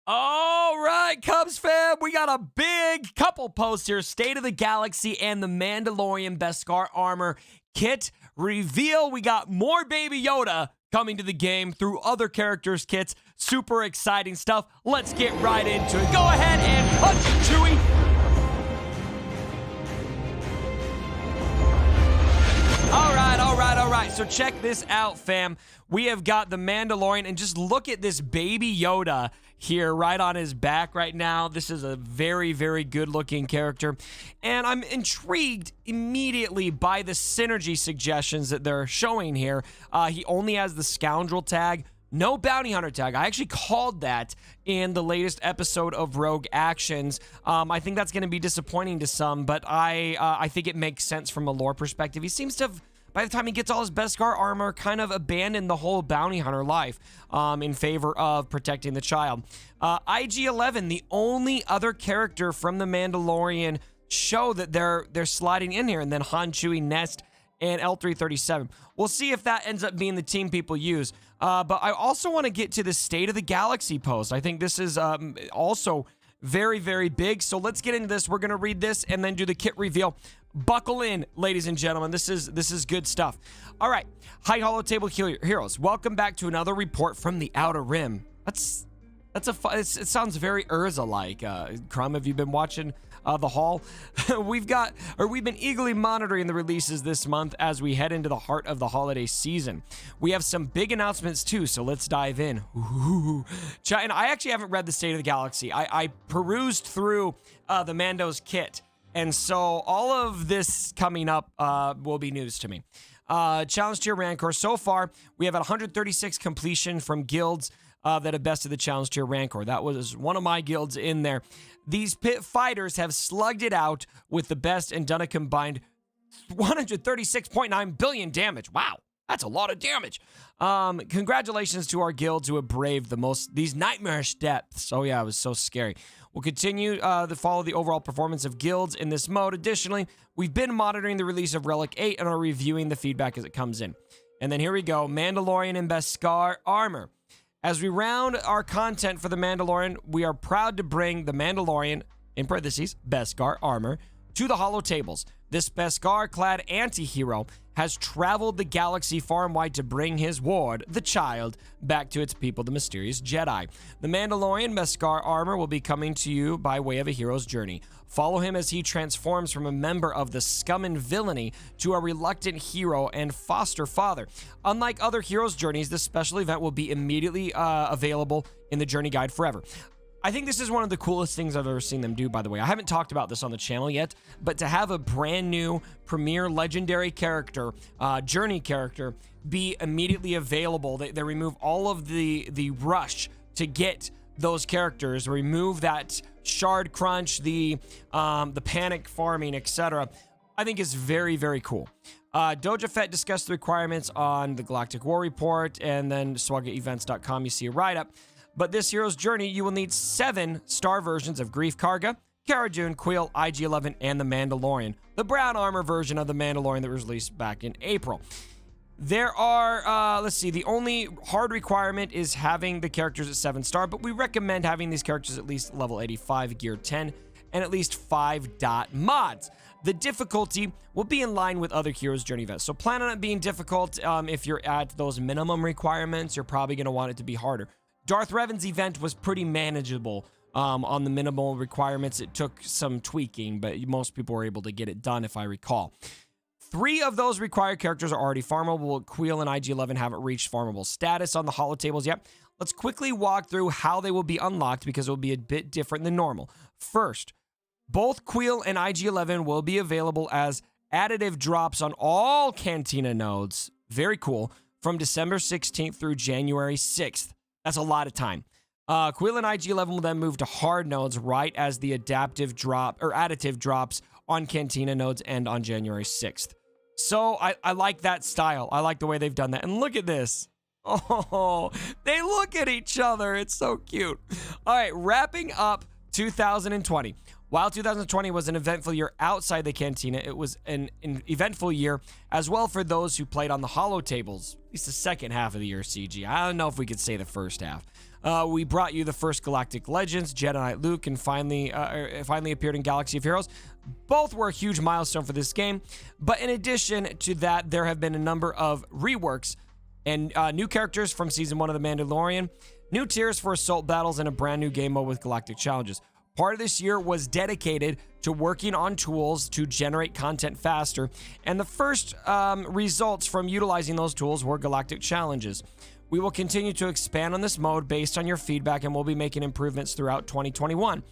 All right, Cubs fam, we got a big couple posts here. State of the Galaxy and the Mandalorian Beskar armor kit reveal. We got more Baby Yoda coming to the game through other characters' kits. Super exciting stuff. Let's get right into it. Go ahead and punch it, Chewie. All right. So check this out, fam. We have got the Mandalorian, and just look at this Baby Yoda here right on his back right now. This is a very, very good-looking character, and I'm intrigued immediately by the synergy suggestions that they're showing here. He only has the Scoundrel tag, no Bounty Hunter tag. I actually called that in the latest episode of Rogue Actions. I think that's going to be disappointing to some, but I think it makes sense from a lore perspective. He seems to have, by the time he gets all his Beskar armor, kind of abandoned the whole bounty hunter life in favor of protecting the child. IG-11, the only other character from the Mandalorian show that they're sliding in here, and then Han, Chewie, Nest, and L337. We'll see if that ends up being the team people use. But I also want to get to the State of the Galaxy post. I think this is also very, very big. So let's get into this. We're going to read this and then do the kit reveal. Buckle in, ladies and gentlemen. This is good stuff. All right. Hi, Holotable Heroes. Welcome back to another report from the Outer Rim. It sounds very Urza-like. Crumb, have you been watching the haul? We've been eagerly monitoring the releases this month as we head into the heart of the holiday season. We have some big announcements too, so let's dive in. And I actually haven't read the State of the Galaxy. I perused through the Mando's kit, and so all of this coming up will be news to me. Challenge tier Rancor. So far, we have 136 completion from guilds that have bested the Challenge tier Rancor. That was one of my guilds in there. These pit fighters have slugged it out with the best and done a combined 136.9 billion damage. Wow, that's a lot of damage. Congratulations to our guilds who have braved these nightmarish depths. Oh yeah, it was so scary. We'll continue to follow the overall performance of guilds in this mode. Additionally, we've been monitoring the release of Relic 8 and are reviewing the feedback as it comes in. And then here we go, Mandalorian and Beskar armor. As we round our content for the Mandalorian, we are proud to bring the Mandalorian, in parentheses, Beskar armor, to the holo tables. This Beskar-clad anti-hero has traveled the galaxy far and wide to bring his ward, the child, back to its people, the mysterious Jedi. The Mandalorian Beskar armor will be coming to you by way of a hero's journey. Follow him as he transforms from a member of the scum and villainy to a reluctant hero and foster father. Unlike other heroes' journeys, this special event will be immediately available in the journey guide forever. I think this is one of the coolest things I've ever seen them do, by the way. I haven't talked about this on the channel yet, but to have a brand new premier legendary character, journey character, be immediately available, they remove all of the rush to get those characters, remove that shard crunch, the panic farming, etc. I think is very, very cool. Doja Fett discussed the requirements on the Galactic War Report, and then swagaevents.com, you see a write-up. But this hero's journey, you will need 7 star versions of Greef Karga, Cara Dune, Quill, IG-11, and the Mandalorian. The brown armor version of the Mandalorian that was released back in April. There are, let's see, the only hard requirement is having the characters at 7 star, but we recommend having these characters at least level 85, gear 10, and at least 5 dot mods. The difficulty will be in line with other Heroes Journey events. So plan on it being difficult. If you're at those minimum requirements, you're probably going to want it to be harder. Darth Revan's event was pretty manageable on the minimal requirements. It took some tweaking, but most people were able to get it done, if I recall. 3 of those required characters are already farmable. Queel and IG-11 haven't reached farmable status on the holotables yet. Let's quickly walk through how they will be unlocked because it will be a bit different than normal. First, both Queel and IG-11 will be available as additive drops on all Cantina nodes. Very cool. From December 16th through January 6th. That's a lot of time. Queel and IG-11 will then move to hard nodes right as the additive drops on Cantina nodes end on January 6th. So I like that style. I like the way they've done that. And look at this. Oh, they look at each other. It's so cute. All right, wrapping up 2020. While 2020 was an eventful year outside the Cantina, it was an eventful year as well for those who played on the holo tables. At least the second half of the year, CG. I don't know if we could say the first half. We brought you the first Galactic Legends, Jedi Knight Luke, and finally appeared in Galaxy of Heroes. Both were a huge milestone for this game. But in addition to that, there have been a number of reworks and new characters from Season 1 of The Mandalorian, new tiers for Assault Battles, and a brand new game mode with Galactic Challenges. Part of this year was dedicated to working on tools to generate content faster, and the first results from utilizing those tools were Galactic Challenges. We will continue to expand on this mode based on your feedback, and we'll be making improvements throughout 2021.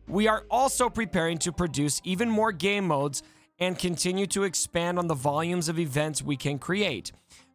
We are also preparing to produce even more game modes and continue to expand on the volumes of events we can create.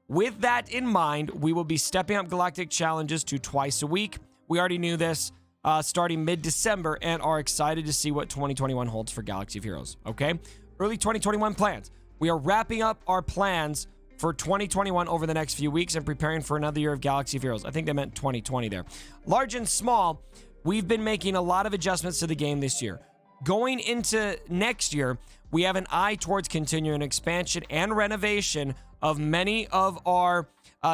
With that in mind, we will be stepping up Galactic Challenges to twice a week. We already knew this. Starting mid-December, and are excited to see what 2021 holds for Galaxy of Heroes, okay? Early 2021 plans. We are wrapping up our plans for 2021 over the next few weeks and preparing for another year of Galaxy of Heroes. I think they meant 2020 there. Large and small, we've been making a lot of adjustments to the game this year. Going into next year, we have an eye towards continuing expansion and renovation of many of our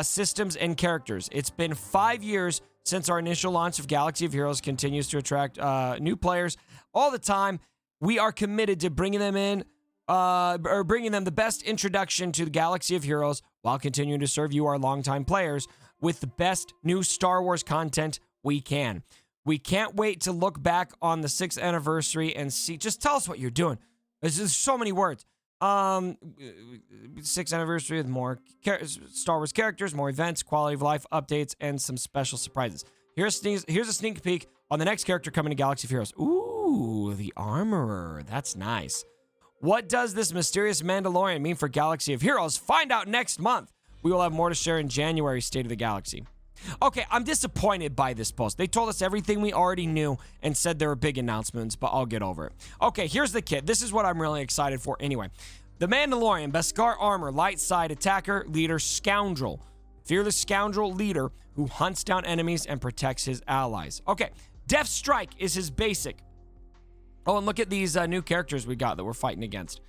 systems and characters. It's been 5 years since our initial launch of Galaxy of Heroes, continues to attract new players all the time. We are committed to bringing them in, or bringing them the best introduction to the Galaxy of Heroes while continuing to serve you, our longtime players, with the best new Star Wars content we can. We can't wait to look back on the 6th anniversary and see. Just tell us what you're doing. There's so many words. 6th anniversary with more Star Wars characters, more events, quality of life updates, and some special surprises. Here's a sneak peek on the next character coming to Galaxy of Heroes. Ooh, the Armorer. That's nice. What does this mysterious Mandalorian mean for Galaxy of Heroes? Find out next month. We will have more to share in January's State of the Galaxy. Okay, I'm disappointed by this post. They told us everything we already knew and said there were big announcements, but I'll get over it. Okay, here's the kit. This is what I'm really excited for anyway. The Mandalorian, Beskar Armor, light side attacker, leader, scoundrel. Fearless scoundrel leader who hunts down enemies and protects his allies. Okay, Death Strike is his basic. Oh, and look at these new characters we got that we're fighting against.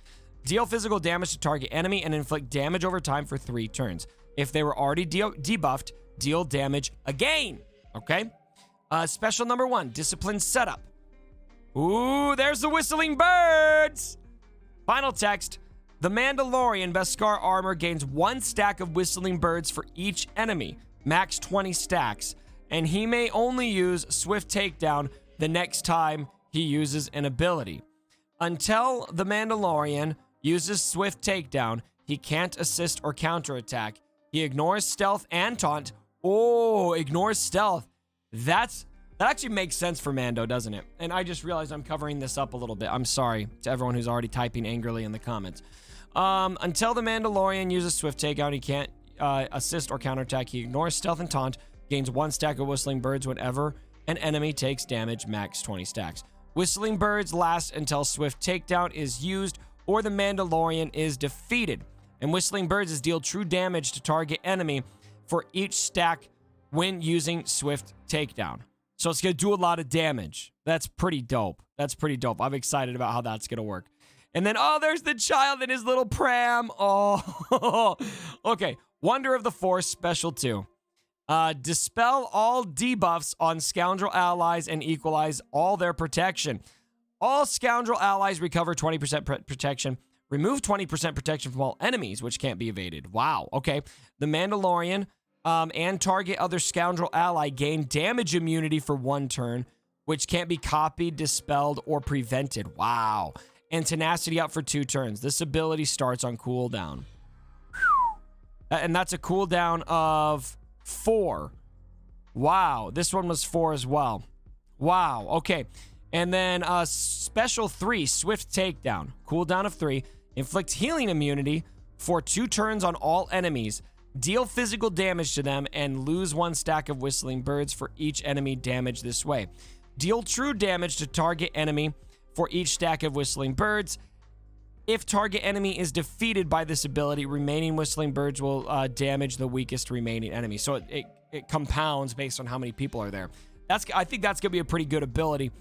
Deal physical damage to target enemy and inflict damage over time for 3 turns. If they were already debuffed, deal damage again. Okay? Special number 1, Discipline Setup. Ooh, there's the whistling birds. Final text. The Mandalorian Beskar Armor gains 1 stack of whistling birds for each enemy, max 20 stacks, and he may only use Swift Takedown the next time he uses an ability. Until the Mandalorian uses Swift Takedown, he can't assist or counterattack. He ignores stealth and taunt. Oh, ignores stealth. That actually makes sense for Mando, doesn't it? And I just realized I'm covering this up a little bit. I'm sorry to everyone who's already typing angrily in the comments. Until the Mandalorian uses Swift Takedown, he can't assist or counterattack. He ignores stealth and taunt, gains 1 stack of whistling birds whenever an enemy takes damage, max 20 stacks. Whistling birds last until Swift Takedown is used or the Mandalorian is defeated. And whistling birds is deal true damage to target enemy for each stack when using Swift Takedown. So it's going to do a lot of damage. That's pretty dope. That's pretty dope. I'm excited about how that's going to work. And then, oh, there's the child in his little pram. Oh, okay. Wonder of the Force, Special 2. Dispel all debuffs on Scoundrel allies and equalize all their protection. All Scoundrel allies recover 20% protection. Remove 20% protection from all enemies, which can't be evaded. Wow, okay. The Mandalorian and target other Scoundrel ally gain damage immunity for 1 turn, which can't be copied, dispelled, or prevented. Wow. And tenacity up for 2 turns. This ability starts on cooldown. And that's a cooldown of 4. Wow. This one was 4 as well. Wow. Okay. And then Special 3, Swift Takedown. Cooldown of 3. Inflicts healing immunity for 2 turns on all enemies. Deal physical damage to them and lose 1 stack of whistling birds for each enemy damaged this way. Deal true damage to target enemy for each stack of whistling birds. If target enemy is defeated by this ability, remaining whistling birds will damage the weakest remaining enemy. So it compounds based on how many people are there. I think that's going to be a pretty good ability.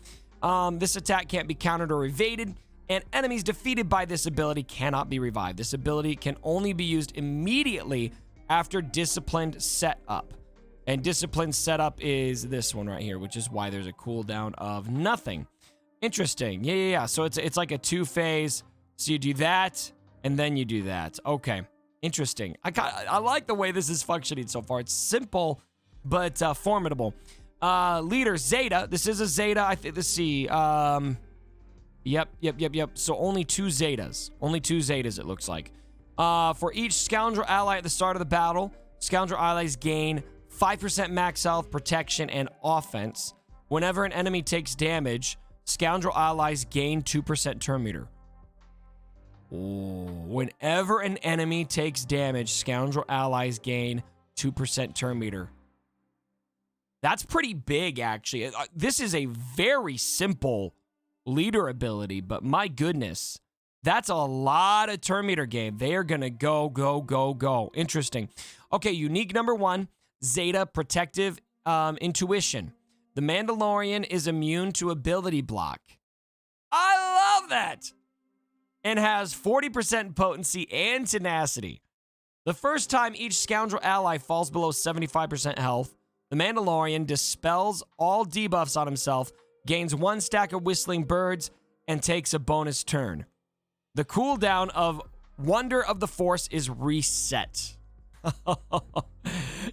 This attack can't be countered or evaded, and enemies defeated by this ability cannot be revived. This ability can only be used immediately after disciplined setup. And discipline setup is this one right here, which is why there's a cooldown of nothing. Interesting. Yeah. So it's like a 2-phase. So you do that, and then you do that. Okay. Interesting. I like the way this is functioning so far. It's simple, but formidable. Leader, Zeta. This is a Zeta. I think, let's see. Yep. So only 2 Zetas. Only 2 Zetas, it looks like. For each scoundrel ally at the start of the battle, scoundrel allies gain 5% max health, protection, and offense. Whenever an enemy takes damage, scoundrel allies gain 2% turn meter. Whenever an enemy takes damage, scoundrel allies gain 2% turn meter. That's pretty big, actually. This is a very simple leader ability, but my goodness, that's a lot of turn meter game. They are going to go. Interesting. Okay, unique number 1, Zeta Protective Intuition. The Mandalorian is immune to ability block. I love that! And has 40% potency and tenacity. The first time each scoundrel ally falls below 75% health, the Mandalorian dispels all debuffs on himself, gains 1 stack of whistling birds, and takes a bonus turn. The cooldown of Wonder of the Force is reset.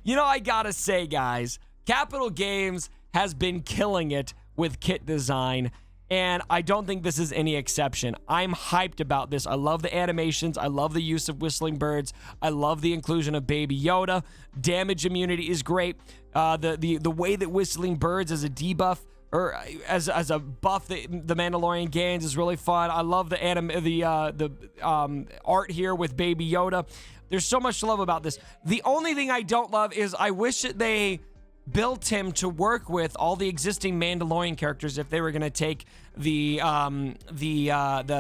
You know, I gotta say, guys, Capital Games has been killing it with kit design, and I don't think this is any exception. I'm hyped about this. I love the animations. I love the use of whistling birds. I love the inclusion of Baby Yoda. Damage immunity is great. The way that whistling birds as a debuff or as a buff that the Mandalorian gains is really fun. I love the art here with Baby Yoda. There's so much to love about this. The only thing I don't love is I wish that they built him to work with all the existing Mandalorian characters if they were going to take the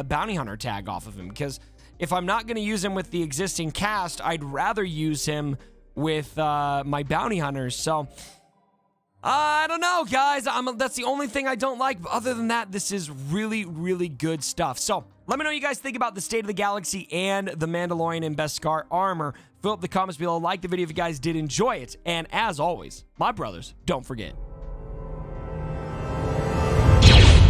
bounty hunter tag off of him, because if I'm not going to use him with the existing cast, I'd rather use him with my bounty hunters. So I don't know, guys. That's the only thing I don't like. But other than that, this is really, really good stuff. So let me know what you guys think about the State of the Galaxy and the Mandalorian and Beskar armor. Fill up the comments below. Like the video if you guys did enjoy it. And as always, my brothers, don't forget,